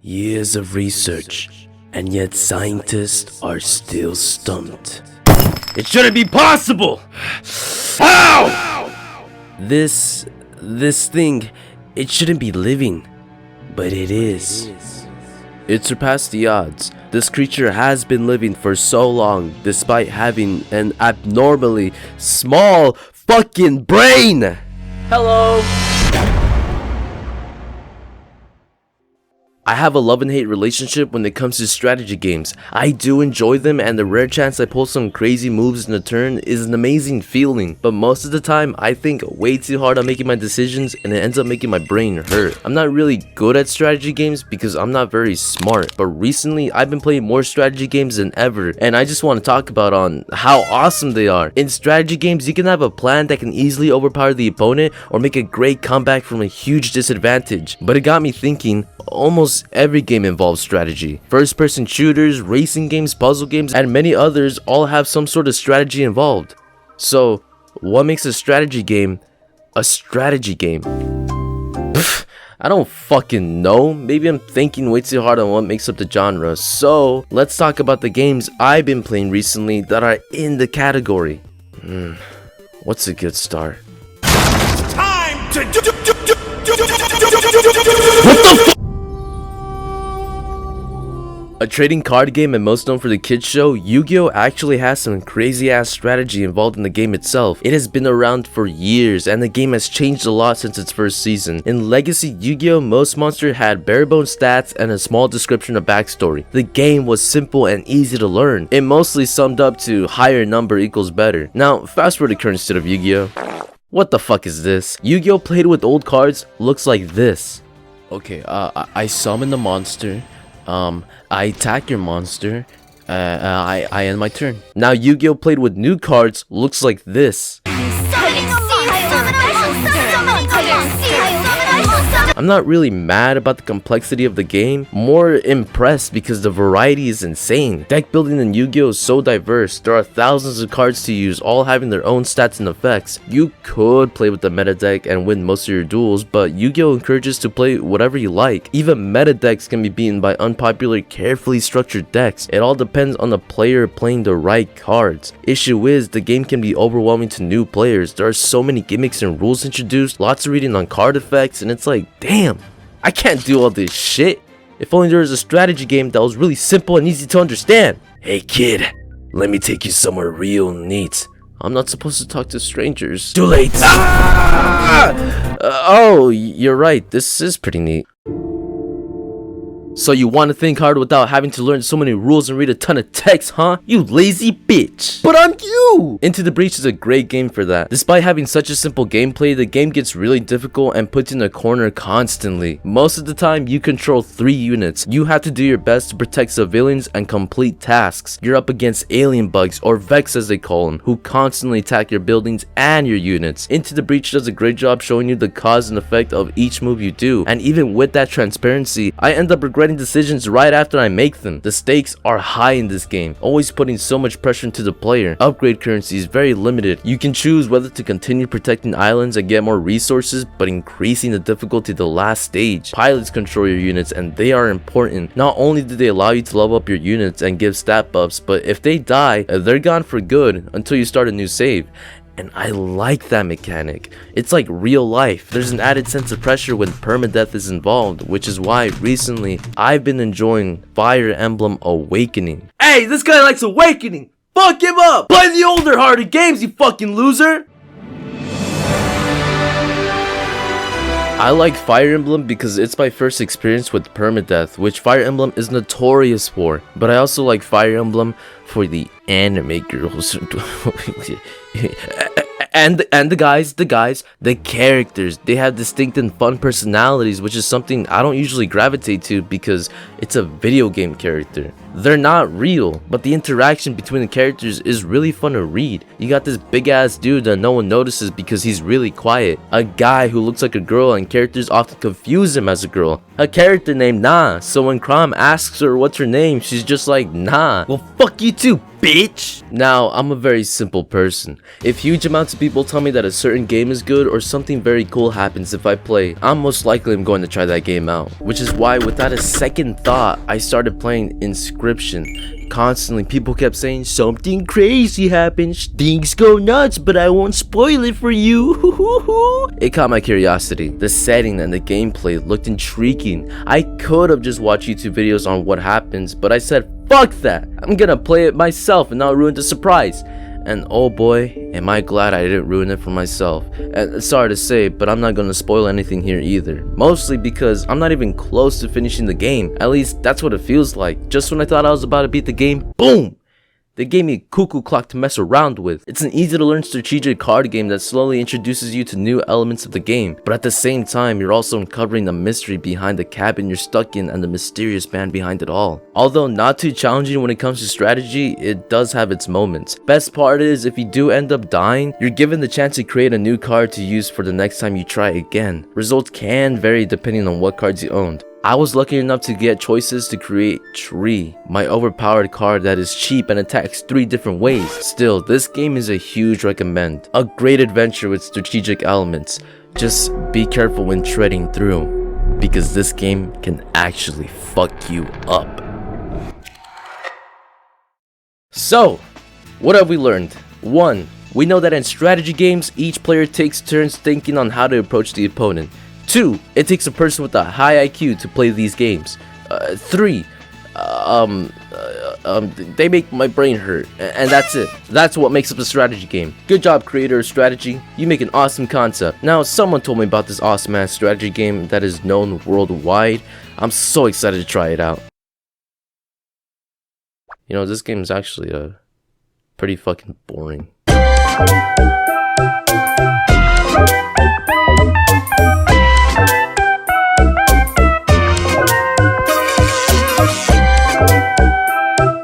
Years of research, and yet scientists are still stumped. It shouldn't be possible! How? This thing, it shouldn't be living, but it is. It surpassed the odds. This creature has been living for so long, despite having an abnormally small fucking brain! Hello! I have a love and hate relationship when it comes to strategy games. I do enjoy them, and the rare chance I pull some crazy moves in a turn is an amazing feeling, but most of the time I think way too hard on making my decisions and it ends up making my brain hurt. I'm not really good at strategy games because I'm not very smart, but recently I've been playing more strategy games than ever, and I just want to talk about on how awesome they are. In strategy games, you can have a plan that can easily overpower the opponent or make a great comeback from a huge disadvantage, but it got me thinking. Almost every game involves strategy. First-person shooters, racing games, puzzle games, and many others all have some sort of strategy involved. So, what makes a strategy game a strategy game? I don't fucking know. Maybe I'm thinking way too hard on what makes up the genre. So, let's talk about the games I've been playing recently that are in the category. What's a good start? Time to What the fuck? A trading card game and most known for the kids show, Yu-Gi-Oh! Actually has some crazy ass strategy involved in the game itself. It has been around for years and the game has changed a lot since its first season. In Legacy Yu-Gi-Oh! Most monsters had bare bones stats and a small description of backstory. The game was simple and easy to learn. It mostly summed up to higher number equals better. Now fast forward to current state of Yu-Gi-Oh! What the fuck is this? Yu-Gi-Oh! Played with old cards looks like this. Okay, I summon the monster. I attack your monster. I end my turn. Now Yu-Gi-Oh! Played with new cards looks like this. I'm not really mad about the complexity of the game, more impressed because the variety is insane. Deck building in Yu-Gi-Oh! Is so diverse. There are thousands of cards to use, all having their own stats and effects. You could play with the meta deck and win most of your duels, but Yu-Gi-Oh! Encourages to play whatever you like. Even meta decks can be beaten by unpopular, carefully structured decks. It all depends on the player playing the right cards. Issue is, the game can be overwhelming to new players. There are so many gimmicks and rules introduced, lots of reading on card effects, and it's like, damn, I can't do all this shit. If only there was a strategy game that was really simple and easy to understand. Hey kid, let me take you somewhere real neat. I'm not supposed to talk to strangers. Too late. Oh, you're right, this is pretty neat. So you want to think hard without having to learn so many rules and read a ton of text, huh? You lazy bitch. But I'm you! Into the Breach is a great game for that. Despite having such a simple gameplay, the game gets really difficult and puts you in a corner constantly. Most of the time, you control 3 units. You have to do your best to protect civilians and complete tasks. You're up against alien bugs, or Vex as they call them, who constantly attack your buildings and your units. Into the Breach does a great job showing you the cause and effect of each move you do. And even with that transparency, I end up regretting decisions right after I make them. The stakes are high in this game, always putting so much pressure into the player. Upgrade currency is very limited. You can choose whether to continue protecting islands and get more resources, but increasing the difficulty to the last stage. Pilots control your units and they are important. Not only do they allow you to level up your units and give stat buffs, but if they die, they're gone for good until you start a new save. And I like that mechanic. It's like real life. There's an added sense of pressure when permadeath is involved, which is why recently I've been enjoying Fire Emblem Awakening. Hey, this guy likes Awakening! Fuck him up! Play the older, harder games, you fucking loser! I like Fire Emblem because it's my first experience with permadeath, which Fire Emblem is notorious for. But I also like Fire Emblem for the anime girls. and the characters. They have distinct and fun personalities, which is something I don't usually gravitate to because it's a video game character. They're not real, but the interaction between the characters is really fun to read. You got this big ass dude that no one notices because he's really quiet. A guy who looks like a girl and characters often confuse him as a girl. A character named Nah, so when Crom asks her what's her name, she's just like, nah. Well fuck you too, bitch. Now, I'm a very simple person. If huge amounts of people tell me that a certain game is good or something very cool happens if I play, I'm most likely going to try that game out. Which is why, without a second thought, I started playing Inscryption. Constantly, people kept saying, something crazy happens, things go nuts, but I won't spoil it for you. It caught my curiosity. The setting and the gameplay looked intriguing. I could have just watched YouTube videos on what happens, but I said, fuck that. I'm gonna play it myself and not ruin the surprise. And oh boy, am I glad I didn't ruin it for myself. And sorry to say, but I'm not gonna spoil anything here either. Mostly because I'm not even close to finishing the game. At least that's what it feels like. Just when I thought I was about to beat the game, boom! They gave me a cuckoo clock to mess around with. It's an easy to learn strategic card game that slowly introduces you to new elements of the game, but at the same time, you're also uncovering the mystery behind the cabin you're stuck in and the mysterious man behind it all. Although not too challenging when it comes to strategy, it does have its moments. Best part is, if you do end up dying, you're given the chance to create a new card to use for the next time you try again. Results can vary depending on what cards you owned. I was lucky enough to get choices to create Tree, my overpowered card that is cheap and attacks 3 different ways. Still, this game is a huge recommend. A great adventure with strategic elements. Just be careful when treading through, because this game can actually fuck you up. So, what have we learned? 1. We know that in strategy games, each player takes turns thinking on how to approach the opponent. 2. It takes a person with a high IQ to play these games. 3. They make my brain hurt. And that's it. That's what makes up a strategy game. Good job, creator of strategy. You make an awesome concept. Now, someone told me about this awesome ass strategy game that is known worldwide. I'm so excited to try it out. You know, this game is actually pretty fucking boring.